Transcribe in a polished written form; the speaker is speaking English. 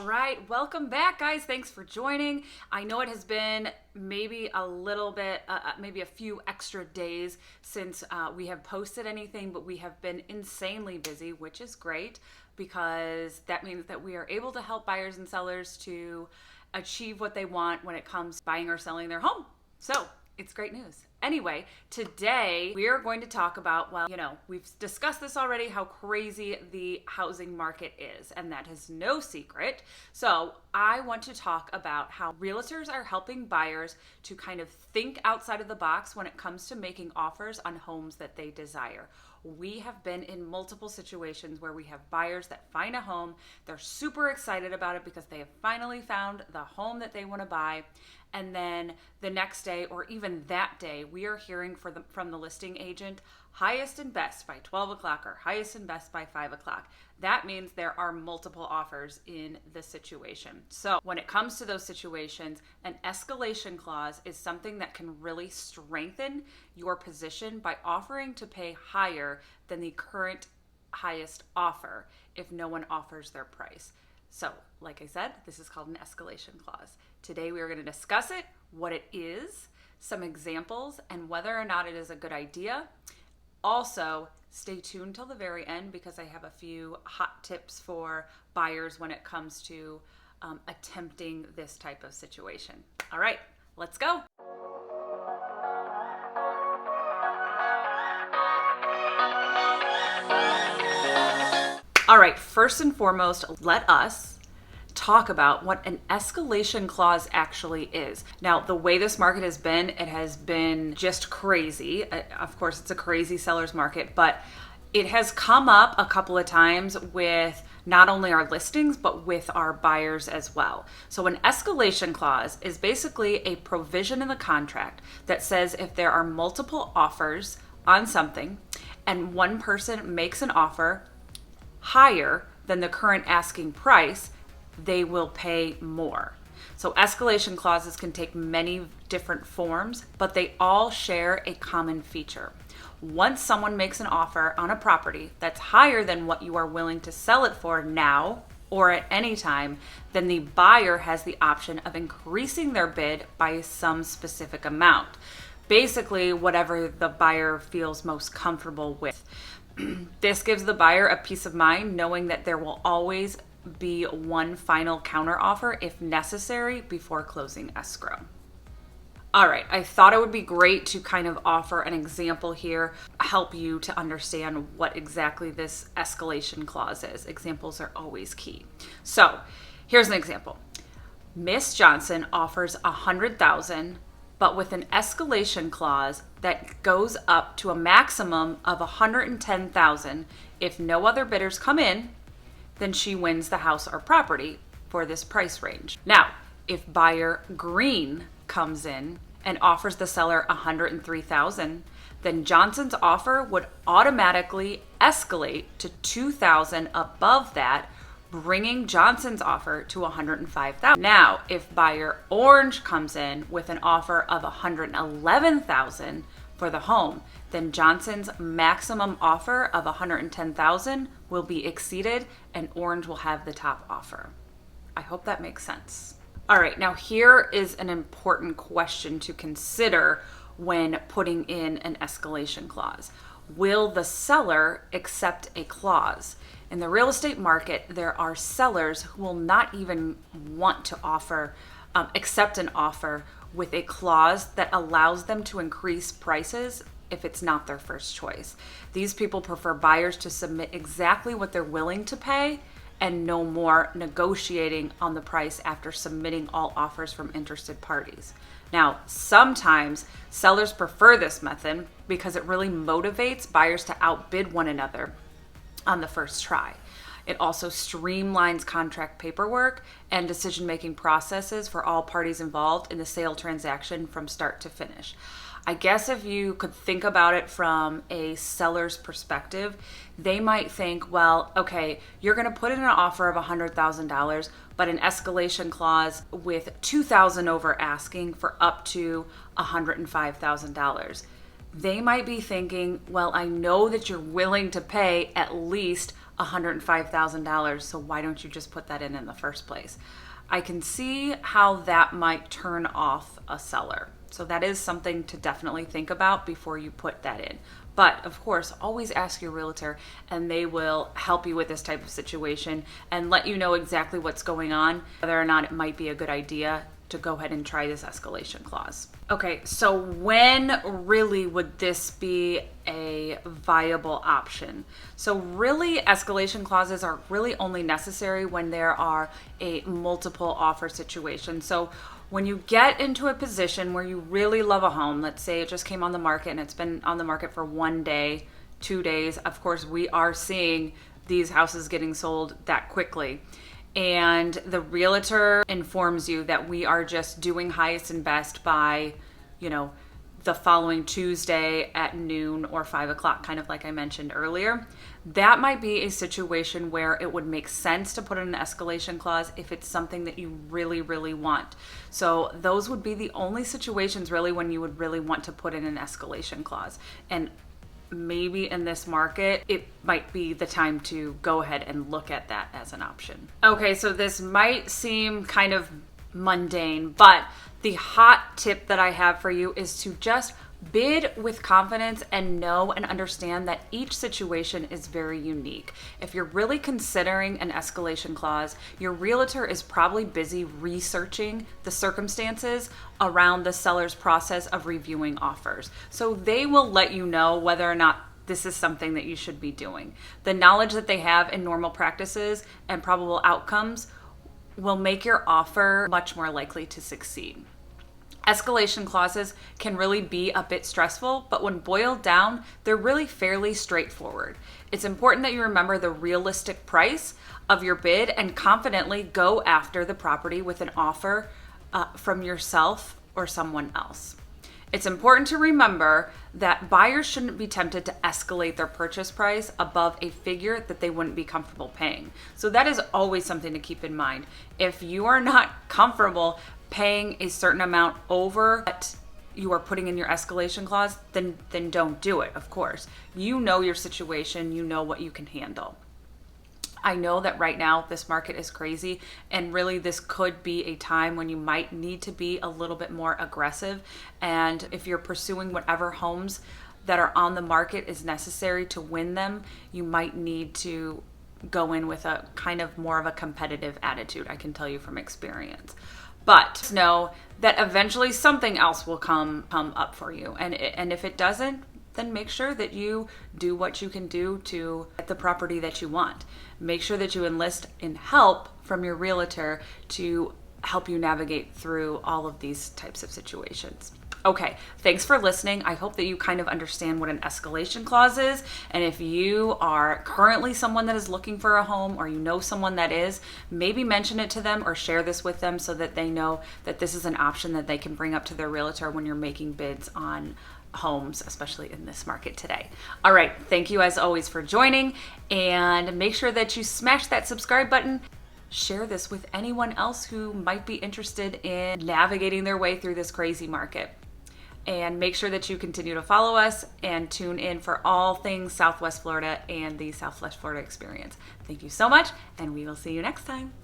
right, welcome back, guys. Thanks for joining. I know it has been maybe a little bit, maybe a few extra days since we have posted anything, but we have been insanely busy, which is great because that means that we are able to help buyers and sellers to achieve what they want when it comes to buying or selling their home. So it's great news. Anyway, today we are going to talk about, well, we've discussed this already, how crazy the housing market is, and that is no secret. So I want to talk about how realtors are helping buyers to kind of think outside of the box when it comes to making offers on homes that they desire. We have been in multiple situations where we have buyers that find a home, they're super excited about it because they have finally found the home that they want to buy. And then the next day or even that day, we are hearing from the listing agent, highest and best by 12 o'clock or highest and best by 5 o'clock. That means there are multiple offers in the situation. So when it comes to those situations, an escalation clause is something that can really strengthen your position by offering to pay higher than the current highest offer if no one offers their price. So, like I said, this is called an escalation clause. Today we are going to discuss it, what it is, some examples, and whether or not it is a good idea. Also, stay tuned till the very end because I have a few hot tips for buyers when it comes to attempting this type of situation. All right, let's go. All right, first and foremost, let us talk about what an escalation clause actually is. Now, the way this market has been, it has been just crazy. Of course, it's a crazy seller's market, but it has come up a couple of times with not only our listings, but with our buyers as well. So an escalation clause is basically a provision in the contract that says if there are multiple offers on something and one person makes an offer higher than the current asking price, they will pay more. So escalation clauses can take many different forms, but they all share a common feature. Once someone makes an offer on a property that's higher than what you are willing to sell it for now or at any time, then the buyer has the option of increasing their bid by some specific amount. Basically, whatever the buyer feels most comfortable with. This gives the buyer a peace of mind knowing that there will always be one final counteroffer if necessary before closing escrow. All right, I thought it would be great to kind of offer an example here, help you to understand what exactly this escalation clause is. Examples are always key. So here's an example. Miss Johnson offers $100,000, but with an escalation clause that goes up to a maximum of $110,000. If no other bidders come in, then she wins the house or property for this price range. Now, if buyer Green comes in and offers the seller $103,000, then Johnson's offer would automatically escalate to $2,000 above that, bringing Johnson's offer to $105,000. Now, if buyer Orange comes in with an offer of $111,000 for the home, then Johnson's maximum offer of $110,000 will be exceeded and Orange will have the top offer. I hope that makes sense. All right, now here is an important question to consider when putting in an escalation clause. Will the seller accept a clause? In the real estate market, there are sellers who will not even want to accept an offer with a clause that allows them to increase prices if it's not their first choice. These people prefer buyers to submit exactly what they're willing to pay and no more negotiating on the price after submitting all offers from interested parties. Now, sometimes sellers prefer this method because it really motivates buyers to outbid one another on the first try. It also streamlines contract paperwork and decision-making processes for all parties involved in the sale transaction from start to finish. I guess if you could think about it from a seller's perspective, they might think, well, okay, you're going to put in an offer of $100,000, but an escalation clause with $2,000 over asking for up to $105,000. They might be thinking, well, I know that you're willing to pay at least $105,000, so why don't you just put that in the first place? I can see how that might turn off a seller. So that is something to definitely think about before you put that in. But of course, always ask your realtor and they will help you with this type of situation and let you know exactly what's going on, whether or not it might be a good idea to go ahead and try this escalation clause. Okay, so when really would this be a viable option? So really, escalation clauses are really only necessary when there are a multiple offer situation. So when you get into a position where you really love a home, let's say it just came on the market and it's been on the market for 1 day, 2 days, of course we are seeing these houses getting sold that quickly. And the realtor informs you that we are just doing highest and best by, the following Tuesday at noon or 5 o'clock, kind of like I mentioned earlier. That might be a situation where it would make sense to put in an escalation clause if it's something that you really, really want. So those would be the only situations really when you would really want to put in an escalation clause. And maybe in this market, it might be the time to go ahead and look at that as an option. Okay, so this might seem kind of mundane, but the hot tip that I have for you is to just bid with confidence and know and understand that each situation is very unique. If you're really considering an escalation clause, your realtor is probably busy researching the circumstances around the seller's process of reviewing offers. So they will let you know whether or not this is something that you should be doing. The knowledge that they have in normal practices and probable outcomes will make your offer much more likely to succeed. Escalation clauses can really be a bit stressful, but when boiled down, they're really fairly straightforward. It's important that you remember the realistic price of your bid and confidently go after the property with an offer from yourself or someone else. It's important to remember that buyers shouldn't be tempted to escalate their purchase price above a figure that they wouldn't be comfortable paying. So that is always something to keep in mind. If you are not comfortable paying a certain amount over what you are putting in your escalation clause, then don't do it, of course. You know your situation, you know what you can handle. I know that right now this market is crazy, and really this could be a time when you might need to be a little bit more aggressive. And if you're pursuing whatever homes that are on the market is necessary to win them, you might need to go in with a kind of more of a competitive attitude, I can tell you from experience. But know that eventually something else will come up for you. And if it doesn't, then make sure that you do what you can do to get the property that you want. Make sure that you enlist in help from your realtor to help you navigate through all of these types of situations. Okay, thanks for listening. I hope that you kind of understand what an escalation clause is. And if you are currently someone that is looking for a home, or you know someone that is, maybe mention it to them or share this with them so that they know that this is an option that they can bring up to their realtor when you're making bids on homes, especially in this market today. All right, thank you as always for joining, and make sure that you smash that subscribe button. Share this with anyone else who might be interested in navigating their way through this crazy market. And make sure that you continue to follow us and tune in for all things Southwest Florida and the Southwest Florida experience. Thank you so much, and we will see you next time.